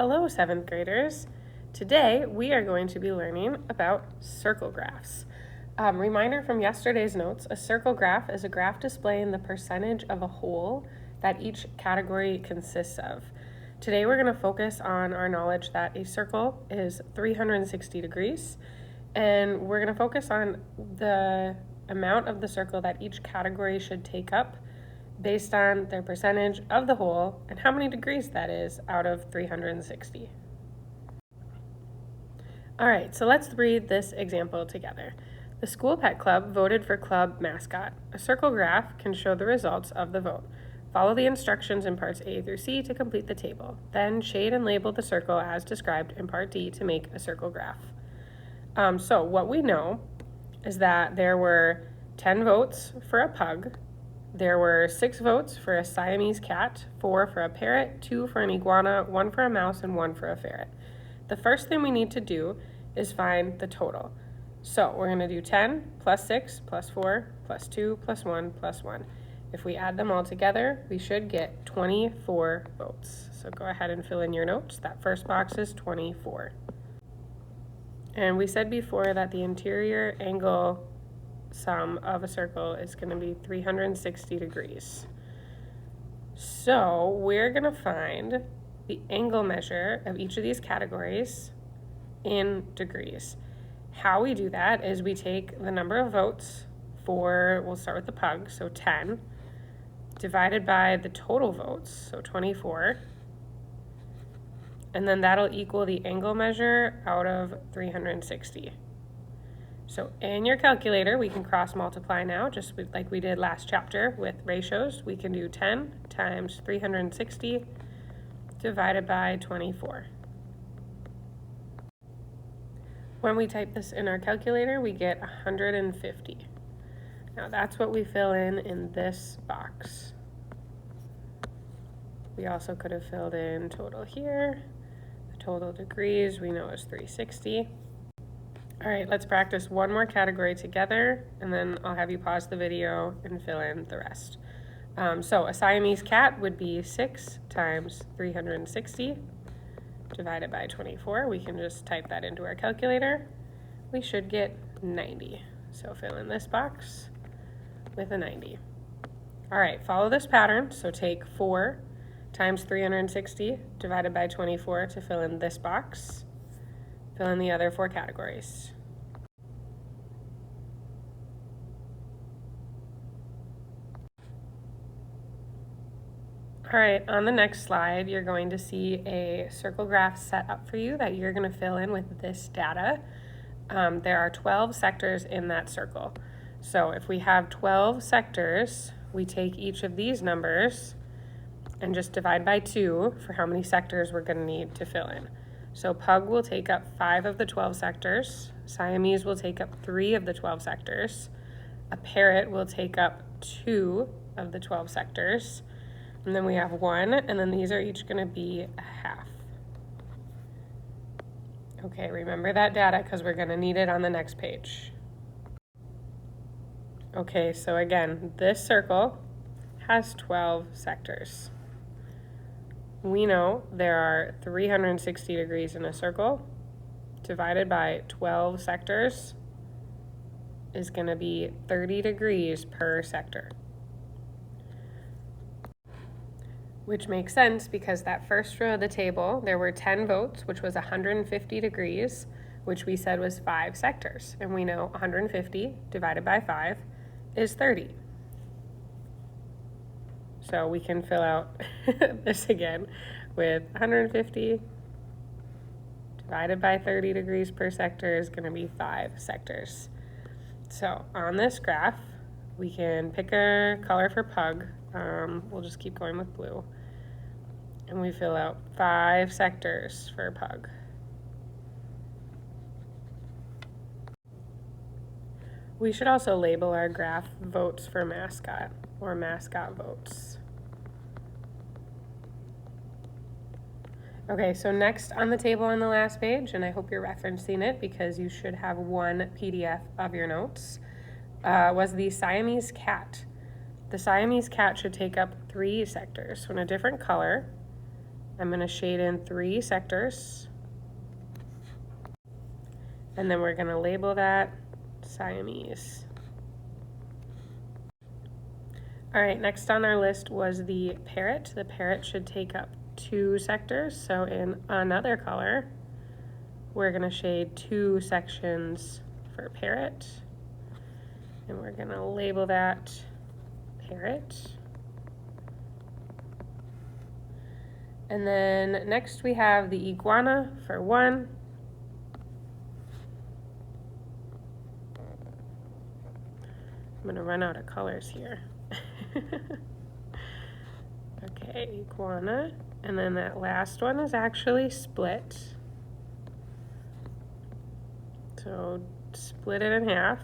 Hello, 7th graders. Today we are going to be learning about circle graphs. Reminder from yesterday's notes, a circle graph is a graph displaying the percentage of a whole that each category consists of. Today we're going to focus on our knowledge that a circle is 360 degrees, and we're going to focus on the amount of the circle that each category should take up based on their percentage of the whole and how many degrees that is out of 360. All right, so let's read this example together. The school pet club voted for club mascot. A circle graph can show the results of the vote. Follow the instructions in parts A through C to complete the table. Then shade and label the circle as described in part D to make a circle graph. So what we know is that there were 10 votes for a pug. There were 6 votes for a Siamese cat, 4 for a parrot, 2 for an iguana, 1 for a mouse, and 1 for a ferret. The first thing we need to do is find the total. So we're going to do 10 plus 6 plus 4 plus 2 plus 1 plus 1. If we add them all together, we should get 24 votes. So go ahead and fill in your notes. That first box is 24. And we said before that the interior angle sum of a circle is going to be 360 degrees. So we're going to find the angle measure of each of these categories in degrees. How we do that is we take the number of votes for, we'll start with the pug, so 10, divided by the total votes, so 24, and then that'll equal the angle measure out of 360. So in your calculator, we can cross multiply now, just like we did last chapter with ratios. We can do 10 times 360 divided by 24. When we type this in our calculator, we get 150. Now that's what we fill in this box. We also could have filled in total here. The total degrees we know is 360. All right, let's practice one more category together, and then I'll have you pause the video and fill in the rest. So a Siamese cat would be 6 times 360 divided by 24. We can just type that into our calculator. We should get 90. So fill in this box with a 90. All right, follow this pattern. So take 4 times 360 divided by 24 to fill in this box. Fill in the other 4 categories. All right, on the next slide, you're going to see a circle graph set up for you that you're going to fill in with this data. There are 12 sectors in that circle. So if we have 12 sectors, we take each of these numbers and just divide by 2 for how many sectors we're going to need to fill in. So pug will take up 5 of the 12 sectors. Siamese will take up 3 of the 12 sectors. A parrot will take up 2 of the 12 sectors. And then we have 1, and then these are each going to be a half. Okay, remember that data because we're going to need it on the next page. Okay, so again, this circle has 12 sectors. We know there are 360 degrees in a circle. Divided by 12 sectors is going to be 30 degrees per sector. Which makes sense because that first row of the table, there were 10 votes, which was 150 degrees, which we said was 5 sectors. And we know 150 divided by 5 is 30. So we can fill out this again with 150 divided by 30 degrees per sector is going to be 5 sectors. So on this graph, we can pick a color for pug. We'll just keep going with blue. And we fill out 5 sectors for pug. We should also label our graph votes for mascot or mascot votes. Okay, so next on the table on the last page, and I hope you're referencing it because you should have one PDF of your notes, was the Siamese cat. The Siamese cat should take up 3 sectors, so in a different color. I'm going to shade in 3 sectors. And then we're going to label that Siamese. All right, next on our list was the parrot. The parrot should take up 2 sectors. So in another color, we're going to shade 2 sections for parrot. And we're going to label that parrot. And then next we have the iguana for 1. I'm going to run out of colors here. Okay, iguana. And then that last one is actually split. So split it in half.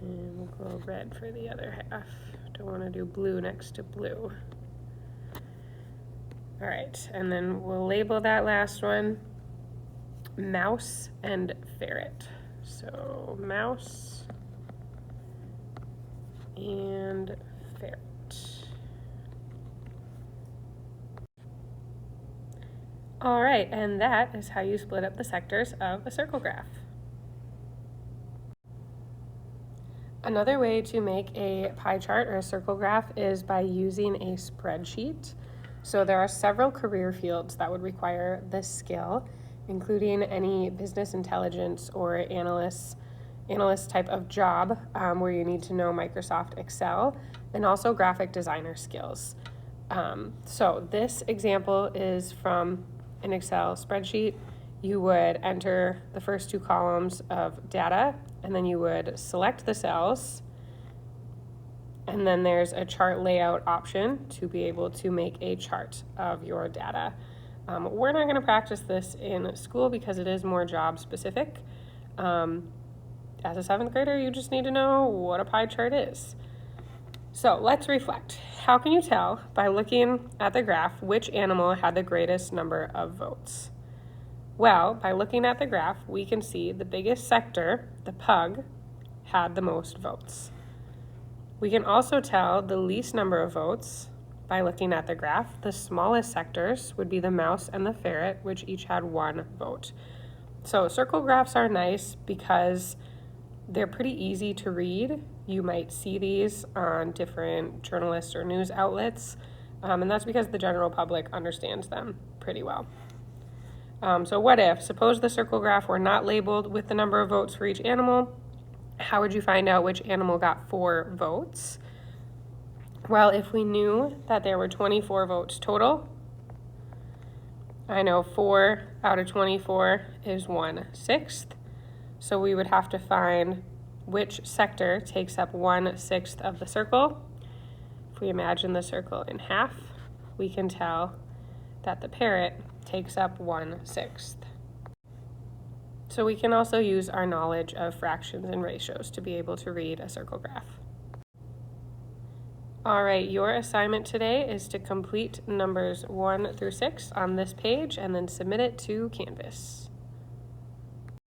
And we'll go red for the other half. Don't want to do blue next to blue. All right, and then we'll label that last one mouse and ferret. So mouse and ferret. All right, and that is how you split up the sectors of a circle graph. Another way to make a pie chart or a circle graph is by using a spreadsheet. So there are several career fields that would require this skill, including any business intelligence or analyst type of job where you need to know Microsoft Excel, and also graphic designer skills. So this example is from an Excel spreadsheet. You would enter the first 2 columns of data, and then you would select the cells, and then there's a chart layout option to be able to make a chart of your data. We're not going to practice this in school because it is more job specific. As a 7th grader, you just need to know what a pie chart is. So let's reflect. How can you tell by looking at the graph which animal had the greatest number of votes? Well, by looking at the graph, we can see the biggest sector, the pug, had the most votes. We can also tell the least number of votes by looking at the graph. The smallest sectors would be the mouse and the ferret, which each had 1 vote. So circle graphs are nice because they're pretty easy to read. You might see these on different journalists or news outlets, and that's because the general public understands them pretty well. So what if, suppose the circle graph were not labeled with the number of votes for each animal? How would you find out which animal got 4 votes? Well, if we knew that there were 24 votes total, I know 4 out of 24 is 1/6. So we would have to find which sector takes up 1/6 of the circle. If we imagine the circle in half, we can tell that the parrot takes up 1/6. So we can also use our knowledge of fractions and ratios to be able to read a circle graph. All right, your assignment today is to complete numbers 1 through 6 on this page and then submit it to Canvas.